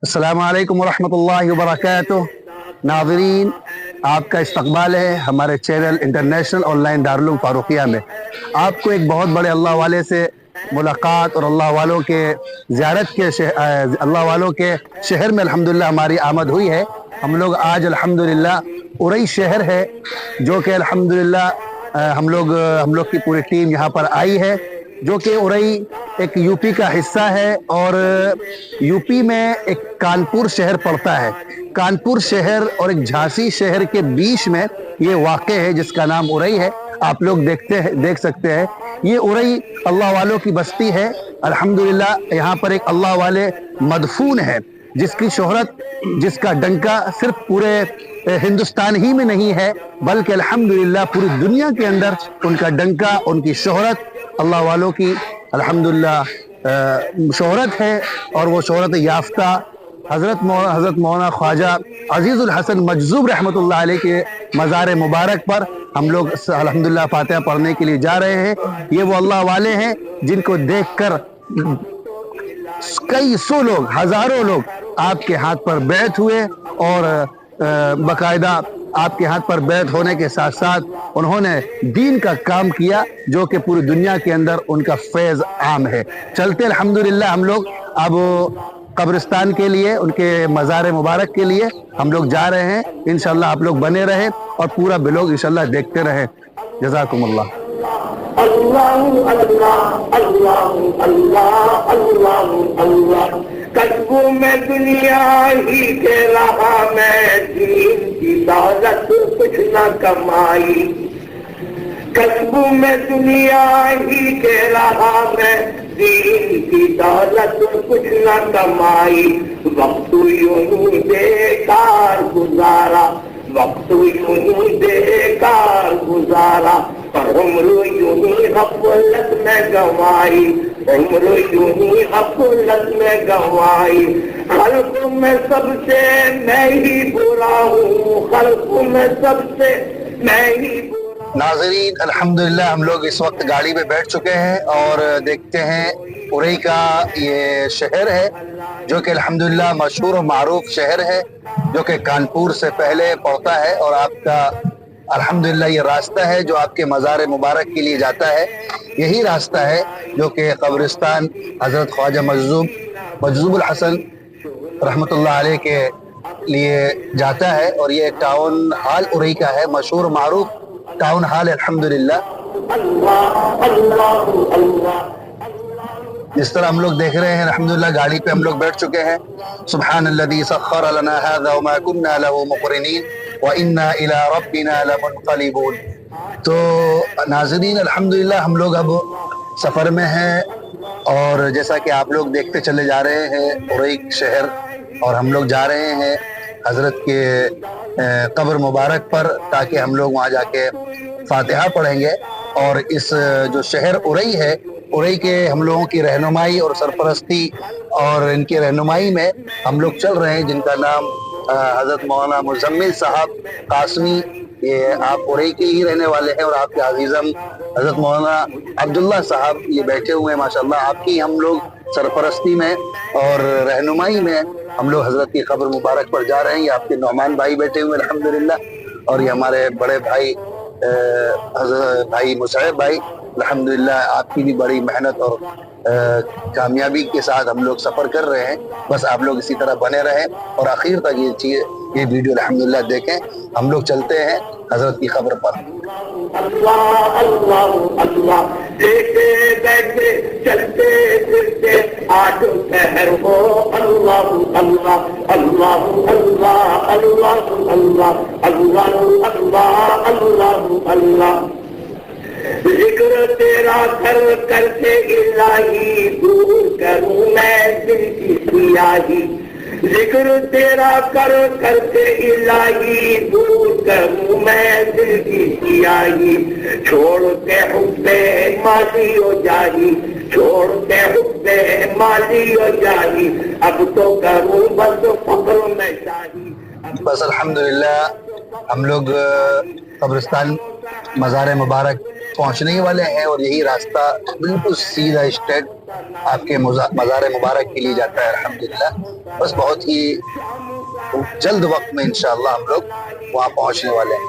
अस्सलामु अलैकुम वरहमतुल्लाहि वबरकातुह। नाज़रीन, आपका इस्तकबाल है हमारे channel international online Darul Farooqia में। आपको एक बहुत बड़े अल्लाह वाले से मुलाकात और अल्लाह वालों के ज़ियारत के अल्लाह वालों के शहर में अल्हम्दुलिल्लाह हमारी आमद हुई है। हम लोग आज अल्हम्दुलिल्लाह उरई शहर है जो कि अल्हम्दुलिल्लाह हम लोग की पूरी टीम यहाँ पर आई है, जो कि उरई एक यूपी का हिस्सा है और यूपी में एक कानपुर शहर पड़ता है। कानपुर शहर और एक झांसी शहर के बीच में ये वाक़ है जिसका नाम उरई है। आप लोग देख सकते हैं ये उरई अल्लाह वालों की बस्ती है। अल्हम्दुलिल्लाह यहाँ पर एक अल्लाह वाले मदफून है जिसकी शोहरत, जिसका डंका सिर्फ पूरे हिंदुस्तान ही में नहीं है बल्कि अल्हम्दुलिल्लाह पूरी दुनिया के अंदर उनका डंका, उनकी शोहरत अल्लाह वालों की अल्हम्दुलिल्लाह शोहरत है। और वो शोहरत याफ्ता हज़रत मौलाना ख्वाजा अजीज़ुल हसन मजज़ूब रहमतुल्लाह अलैह के मज़ार मुबारक पर हम लोग अल्हम्दुलिल्लाह फातिहा पढ़ने के लिए जा रहे हैं। ये वो अल्लाह वाले हैं जिनको देखकर कई सौ लोग, हज़ारों लोग आपके हाथ पर बैत हुए और बाकायदा आपके हाथ पर बैत होने के साथ साथ उन्होंने दीन का काम किया जो कि पूरी दुनिया के अंदर उनका फैज़ आम है। चलते अल्हम्दुलिल्लाह हम लोग अब कब्रिस्तान के लिए, उनके मज़ार मुबारक के लिए हम लोग जा रहे हैं। इंशाअल्लाह आप लोग बने रहें और पूरा ब्लॉग इंशाअल्लाह देखते रहें। जज़ाकुमुल्लाह। अल्लाह अल्लाह अल्लाह अल्लाह अल्लाह अल्लाह। कस्बों में दुनिया ही के रहा मैं, दीन की दौलत कुछ न कमाई। कस्बों में दुनिया ही के रहा मैं, दीन की दौलत कुछ न कमाई। वक्त यूं बेकार गुजारा, वक्त यूं बेकार गुजारा, पर उम्र यूं ही गफलत में गंवाई, उम्र यूं ही गफलत में गंवाई। खल्क में सबसे मैं ही बुरा हूँ, खल्क में सबसे मैं ही बुरा। नाज़रीन, अल्हम्दुलिल्लाह हम लोग इस वक्त गाड़ी में बैठ चुके हैं और देखते हैं उरई का ये शहर है जो कि अल्हम्दुलिल्लाह मशहूर और मारूफ शहर है जो कि कानपुर से पहले पड़ता है। और आपका अल्हम्दुलिल्लाह ये रास्ता है जो आपके मज़ार मुबारक के लिए जाता है। यही रास्ता है जो कि कब्रिस्तान हज़रत ख्वाजा मजज़ूबुल हसन रहमतुल्लाह अलैह के लिए जाता है। और ये टाउन हाल उरई का है, मशहूर मारूफ टाउन हाल अल्हम्दुलिल्लाह। जिस तरह हम लोग देख रहे हैं अल्हम्दुलिल्लाह गाड़ी पे हम लोग बैठ चुके हैं। सुब्हानल्लज़ी सख्खर लना हाज़ा व मा कुन्ना लहू मुक़रिनीन व इन्ना इला रब्बिना लमुनक़लिबून। तो नाज़रीन, अल्हम्दुलिल्लाह हम लोग अब सफ़र में हैं और जैसा कि आप लोग देखते चले जा रहे हैं उरई शहर, और हम लोग जा रहे हैं हज़रत के कब्र मुबारक पर ताकि हम लोग वहाँ जाके फातिहा पढ़ेंगे। और इस जो शहर उरई है, उरई के हम लोगों की रहनुमाई और सरपरस्ती और इनकी रहनुमाई में हम लोग चल रहे हैं, जिनका नाम हज़रत मौलाना मुज़म्मिल साहब कासमी, ये आप उरई के ही रहने वाले हैं। और आपके अज़ीज़म हज़रत मौलाना अब्दुल्ला साहब ये बैठे हुए हैं माशाअल्लाह। आपकी हम लोग सरपरस्ती में और रहनुमाई में हम लोग हज़रत की कब्र मुबारक पर जा रहे हैं। ये आपके नौमान भाई बैठे हुए अल्हम्दुलिल्लाह, और ये हमारे बड़े भाई भाई मुसैब भाई अल्हम्दुलिल्लाह। आपकी भी बड़ी मेहनत और कामयाबी के साथ हम लोग सफ़र कर रहे हैं। बस आप लोग इसी तरह बने रहें और आखिर तक ये वीडियो अल्हम्दुलिल्लाह देखें। हम लोग चलते हैं हज़रत की कब्र पर। अल्लाह अल्लाह अल्लाह। लेटे बैठे चलते फिरते आठ शहर हो, अल्लाह अल्लाह अल्लाह अल्लाह अल्लाह अल्लाह अल्लाह अल्लाह अल्लाह अल्लाह। जिक्र तेरा कर करके इलाही, दूर करूं मैं दिल की सियाही। जिक्र तेरा कर करके इलाही, दूर करूं मैं दिल की सियाही। छोड़ते हुब्बे माली हो जाही, छोड़ते हुब्बे माली हो जाही। अब तो करूं बस फक्र में शाही। बस अल्हम्दुलिल्लाह हम लोग कब्रिस्तान मज़ार मुबारक پہنچنے ہی والے ہیں، اور یہی راستہ بالکل سیدھا اسٹریٹ آپ کے مزار مبارک کے لیے جاتا ہے الحمدللہ. بس بہت ہی جلد وقت میں انشاءاللہ ہم لوگ وہاں پہنچنے والے ہیں.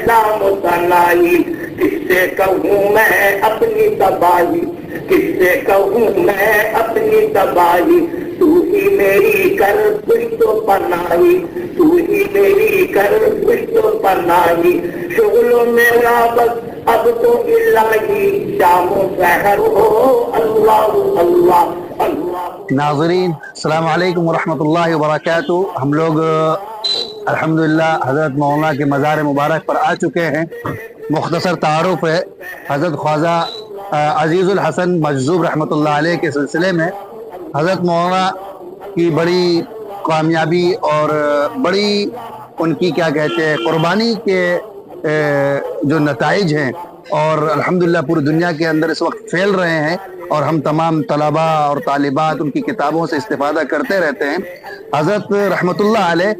نام تنائی کس سے کہوں میں اپنی تباہی، کس سے کہوں میں اپنی تباہی، تو ہی میری کر پشت و پناہی، تو ہی میری کر پشت و پناہی. شغل میرا بس اب تو الہی، شام و سحر ہو اللہ اللہ اللہ. ناظرین السلام علیکم ورحمۃ اللہ وبرکاتہ. ہم لوگ الحمدللہ حضرت مولانا کے مزار مبارک پر آ چکے ہیں. مختصر تعارف ہے، حضرت خواجہ عزیز الحسن مجذوب رحمۃ اللہ علیہ کے سلسلے میں حضرت مولانا کی بڑی کامیابی اور بڑی ان کی کیا کہتے ہیں قربانی کے جو نتائج ہیں، اور الحمدللہ پوری دنیا کے اندر اس وقت پھیل رہے ہیں، اور ہم تمام طلباء اور طالبات ان کی کتابوں سے استفادہ کرتے رہتے ہیں. حضرت رحمۃ اللہ علیہ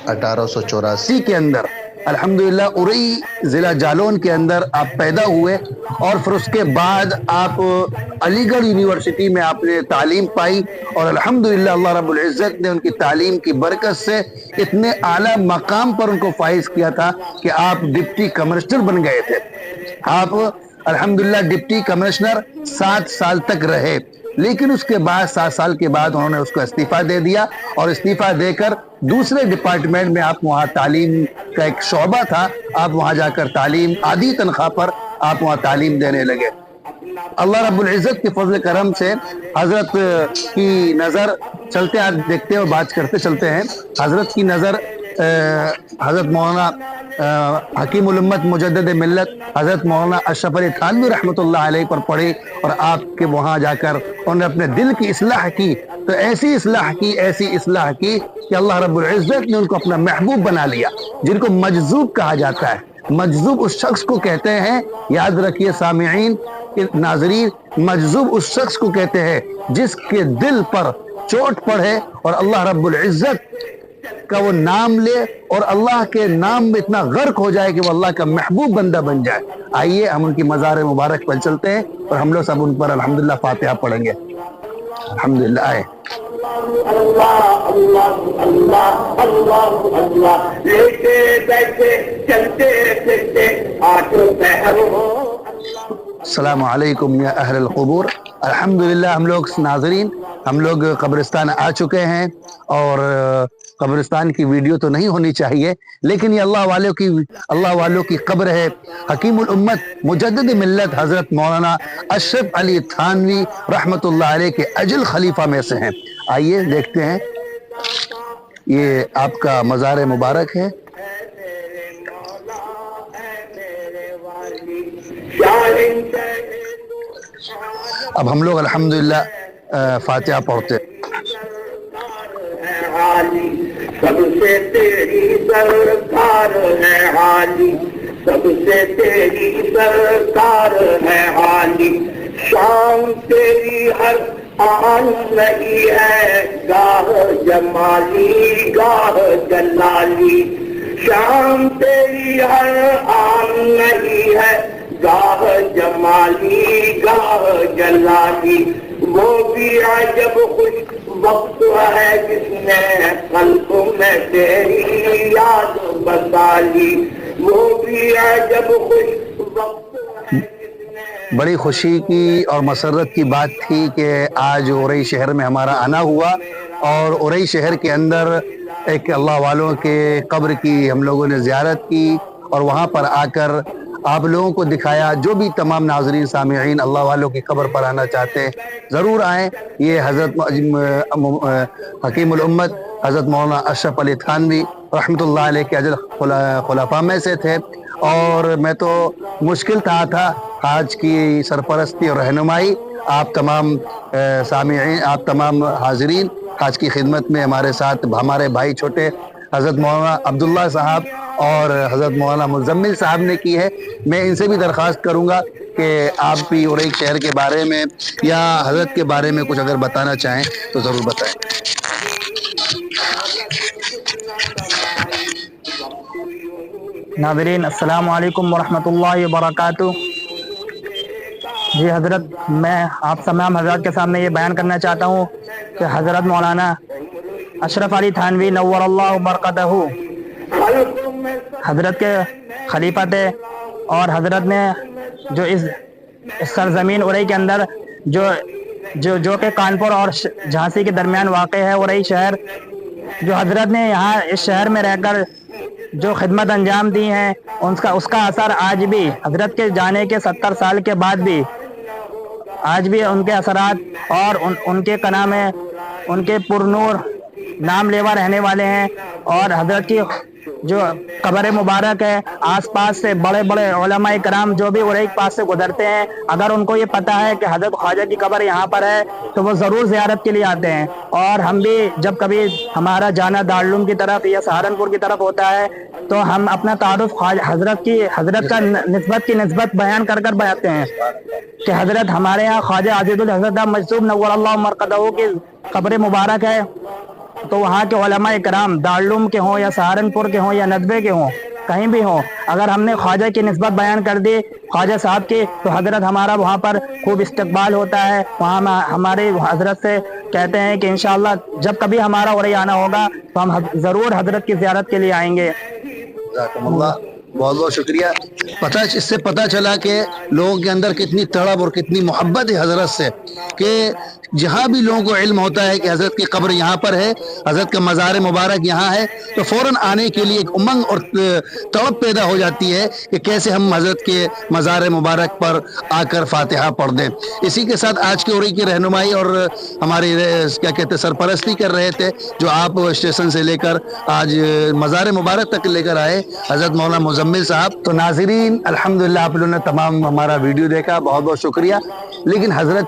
1884 کے اندر الحمدللہ ارئی ضلع جالون کے اندر آپ پیدا ہوئے، اور پھر اس کے بعد آپ علی گڑھ یونیورسٹی میں آپ نے تعلیم پائی، اور الحمدللہ اللہ رب العزت نے ان کی تعلیم کی برکت سے اتنے اعلیٰ مقام پر ان کو فائز کیا تھا کہ آپ ڈپٹی کمشنر بن گئے تھے. آپ الحمدللہ ڈپٹی کمشنر 7 سال تک رہے، لیکن اس کے بعد 7 سال کے بعد انہوں نے اس کو استعفیٰ دے دیا، اور استعفیٰ دے کر دوسرے ڈپارٹمنٹ میں آپ وہاں تعلیم کا ایک شعبہ تھا، آپ وہاں جا کر تعلیم آدھی تنخواہ پر آپ وہاں تعلیم دینے لگے. اللہ رب العزت کے فضل کرم سے حضرت کی نظر چلتے آپ دیکھتے ہیں اور بات کرتے چلتے ہیں. حضرت کی نظر حضرت مولانا حکیم الامت مجدد ملت حضرت مولانا اشرف علی تھانوی رحمۃ اللہ علیہ پر پڑھی، اور آپ کے وہاں جا کر انہوں نے اپنے دل کی اصلاح کی، تو ایسی اصلاح کی کہ اللہ رب العزت نے ان کو اپنا محبوب بنا لیا، جن کو مجذوب کہا جاتا ہے. مجذوب اس شخص کو کہتے ہیں، یاد رکھیے سامعین ناظرین، مجذوب اس شخص کو کہتے ہیں جس کے دل پر چوٹ پڑے اور اللہ رب العزت کا وہ نام لے، اور اللہ کے نام میں اتنا غرق ہو جائے کہ وہ اللہ کا محبوب بندہ بن جائے. آئیے ہم ان کی مزار مبارک پر چلتے ہیں، اور ہم لوگ سب ان پر الحمدللہ فاتحہ پڑھیں گے. الحمدللہ آئے. اللہ اللہ اللہ اللہ اللہ، لیٹے بیٹھے چلتے پھرتے آٹھ پہر ہو. السلام علیکم یا اہل القبور. الحمدللہ ہم لوگ ناظرین ہم لوگ قبرستان آ چکے ہیں، اور قبرستان کی ویڈیو تو نہیں ہونی چاہیے، لیکن یہ اللہ والوں کی قبر ہے. حکیم الامت مجدد ملت حضرت مولانا اشرف علی تھانوی رحمۃ اللہ علیہ کے اجل خلیفہ میں سے ہیں. آئیے دیکھتے ہیں. یہ آپ کا مزار مبارک ہے. اب ہم لوگ الحمدللہ فاتحہ پڑھتے ہیں. سب سے تیری سرکار ہے حالی، سب سے تیری سرکار ہے حالی. شام تیری ہر آن نہیں ہے، گاہ جمالی گاہ جلالی. شام تیری ہر آن نہیں ہے، گاہ جمالی گاہ جلالی. وہ بھی عجب خوش وقت ہے جس نے قلب میں تیری یاد بسالی. وہ بھی عجب خوش وقت ہے جس نے. بڑی خوشی کی اور مسرت کی بات تھی کہ آج ارئی شہر میں ہمارا آنا ہوا، اور ارئی شہر کے اندر ایک اللہ والوں کے قبر کی ہم لوگوں نے زیارت کی، اور وہاں پر آ کر آپ لوگوں کو دکھایا. جو بھی تمام ناظرین سامعین اللہ والوں کی قبر پر آنا چاہتے ہیں ضرور آئیں. یہ حضرت حکیم الامت حضرت مولانا اشرف علی تھانوی رحمۃ اللہ علیہ کے اجل خلفاء میں سے تھے، اور میں تو مشکل تھا آج کی سرپرستی اور رہنمائی. آپ تمام سامعین، آپ تمام حاضرین آج کی خدمت میں ہمارے ساتھ ہمارے بھائی چھوٹے حضرت مولانا عبداللہ صاحب اور حضرت مولانا مزمل صاحب نے کی ہے. میں ان سے بھی درخواست کروں گا کہ آپ بھی ارئی شہر کے بارے میں یا حضرت کے بارے میں کچھ اگر بتانا چاہیں تو ضرور بتائیں. नाज़रीन अस्सलाम वालेकुम वरहमतुल्लाहि वबरकातुह। जी हज़रत, मैं आप तमाम हज़रात के सामने ये बयान करना चाहता हूँ कि हज़रत मौलाना अशरफ अली थानवी नव्वरल्लाहु बरकतहू हज़रत के खलीफा थे, और हज़रत ने जो इस सरजमीन उरई के अंदर जो कि कानपुर और झांसी के दरमियान वाक़ है उरई शहर, जो हज़रत ने यहाँ इस शहर में रहकर जो खिदमत अंजाम दी हैं, उसका असर आज भी हज़रत के जाने के 70 साल के बाद भी आज भी उनके असरात और उनके कना में उनके पुरनूर नाम लेवा रहने वाले हैं। और हज़रत की जो कब्र मुबारक है, आसपास से बड़े बड़े उलमाए कराम जो भी उरई के पास से गुजरते हैं, अगर उनको ये पता है कि हज़रत ख्वाजा की कब्र यहाँ पर है तो वो ज़रूर ज़ियारत के लिए आते हैं। और हम भी जब कभी हमारा जाना दारुल की तरफ या सहारनपुर की तरफ होता है तो हम अपना तारुफ हज़रत का निस्बत बयान कर बताते हैं कि हज़रत हमारे यहाँ ख्वाजा अज़ीज़ुल हज़रत मजसूब नव्वरल्लाहु मरक़दहू की कब्र मुबारक है। तो वहाँ के उलमाए कराम दारुल के हों या सहारनपुर के हों या नदबे के हों, कहीं भी हों, अगर हमने ख्वाजा की निस्बत बयान कर दी ख्वाजा साहब की, तो हज़रत हमारा वहाँ पर खूब इस्तकबाल होता है। वहाँ हमारे हज़रत से कहते हैं कि इंशाअल्लाह जब कभी हमारा उरई आना होगा तो हम ज़रूर हज़रत की ज़ियारत के लिए आएंगे। बहुत बहुत शुक्रिया। इससे पता चला कि लोगों के अंदर कितनी तड़प और कितनी मोहब्बत है हज़रत से, कि जहाँ भी लोगों को इल्म होता है कि हज़रत की कब्र यहाँ पर है, हज़रत का मज़ार मुबारक यहाँ है, तो फ़ौरन आने के लिए एक उमंग और तड़प पैदा हो जाती है कि कैसे हम हज़रत के मज़ार मुबारक पर आकर फातिहा पढ़ दें। इसी के साथ आज के उरई की रहनुमाई और हमारी क्या कहते हैं सरपरस्ती कर रहे थे, जो आप स्टेशन से लेकर आज मज़ार मुबारक तक लेकर आए, हज़रत मौलाना मुज़म्मिल साहब। तो नाज़रीन अल्हम्दुलिल्लाह आप लोगों ने तमाम हमारा वीडियो देखा, बहुत बहुत शुक्रिया। लेकिन हज़रत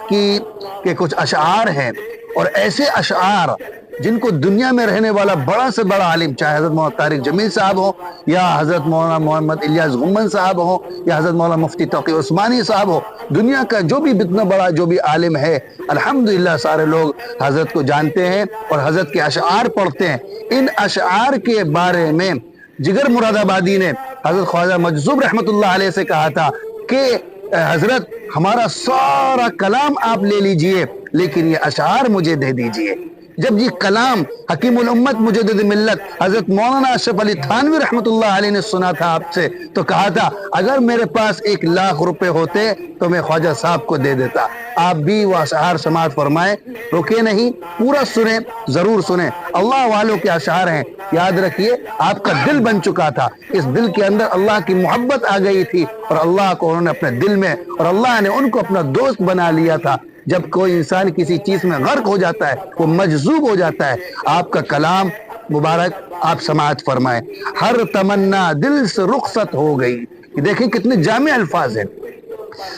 के कुछ अशआर हैं, और ऐसे अशआर जिनको दुनिया में रहने वाला बड़ा से बड़ा आलिम, चाहे हज़रत मौलाना तारिक जमील साहब हो, या हज़रत मौलाना मोहम्मद इलियास गुम्मन साहब हो, या हज़रत मौलाना मुफ्ती तौक़ी उस्मानी साहब हो, दुनिया का जो भी इतना बड़ा जो भी आलिम है, अल्हम्दुलिल्लाह सारे लोग हज़रत को जानते हैं और हज़रत के अशआर पढ़ते हैं। इन अशआर के बारे में जिगर मुरादाबादी ने हज़रत ख्वाजा मजज़ूब रहमतुल्लाह अलैह से कहा था कि हज़रत हमारा सारा कलाम आप ले लीजिए, लेकिन ये अशआर मुझे दे दीजिए। जब ये कलाम हकीमुल उम्मत मुजद्दिद मिल्लत हज़रत मौलाना अशरफ अली थानवी रहमतुल्लाह अलैह ने सुना था आपसे, तो कहा था अगर मेरे पास 1 लाख रुपए होते तो मैं ख्वाजा साहब को दे देता। आप भी वो अशआर समाअत फरमाए, रुके नहीं, पूरा सुने, जरूर सुने। अल्लाह वालों के अशआर हैं, याद रखिए आपका दिल बन चुका था, इस दिल के अंदर अल्लाह की मोहब्बत आ गई थी और अल्लाह को उन्होंने अपने दिल में, और अल्लाह ने उनको अपना दोस्त बना लिया था। जब कोई इंसान किसी चीज में गर्क हो जाता है, वो मजजूब हो जाता है। आपका कलाम मुबारक आप समाअत फरमाएं। हर तमन्ना दिल से रुखसत हो गई, देखिए कितने जामे अल्फाज हैं।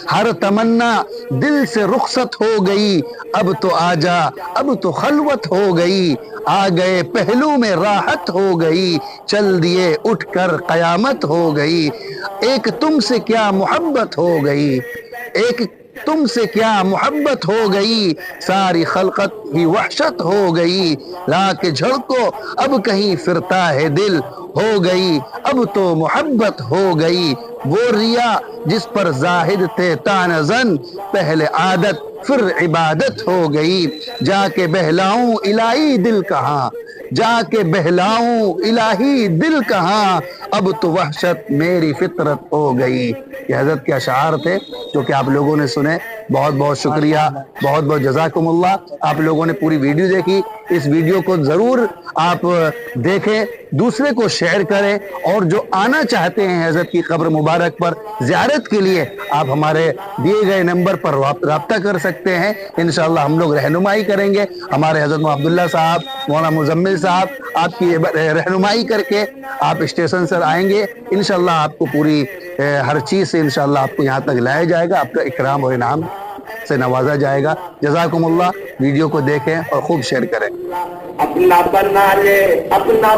हर तमन्ना दिल से रुखसत हो गई, अब तो आजा, अब तो खलवत हो गई, आ गए पहलू में राहत हो गई, चल दिए उठकर कयामत हो गई। एक तुमसे क्या मोहब्बत हो गई, एक तुमसे क्या मोहब्बत हो गई, सारी खलकत ही वहशत हो गई, लाके झड़को अब कहीं फिरता है दिल, हो गई अब तो मोहब्बत हो गई। वो रिया जिस पर जाहिद थे तानजन, पहले आदत फिर इबादत हो गई। जाके बहलाऊं इलाही दिल कहाँ, जाके बहलाऊं इलाही दिल कहाँ, अब तो वहशत मेरी फितरत हो गई। ये हज़रत के अशआर थे जो कि आप लोगों ने सुने। बहुत बहुत शुक्रिया, बहुत बहुत जज़ाकुमुल्लाह। आप लोगों ने पूरी वीडियो देखी, इस वीडियो को ज़रूर आप देखें, दूसरे को शेयर करें, और जो आना चाहते हैं हज़रत की कब्र मुबारक पर ज़ियारत के लिए, आप हमारे दिए गए नंबर पर रब्ता कर सकते हैं। इंशाअल्लाह हम लोग रहनुमाई करेंगे। हमारे हज़रत अब्दुल्ला साहब, मौलाना मुज़म्मिल साहब आपकी रहनुमाई करके आप स्टेशन से आएंगे। इंशाअल्लाह आपको पूरी हर चीज़ से इंशाअल्लाह आपको यहाँ तक लाया जाएगा, आपका इकराम और इनाम से नवाजा जाएगा। जज़ाकुमुल्लाह। वीडियो को देखें और खूब शेयर करें। अपना बना ले अपना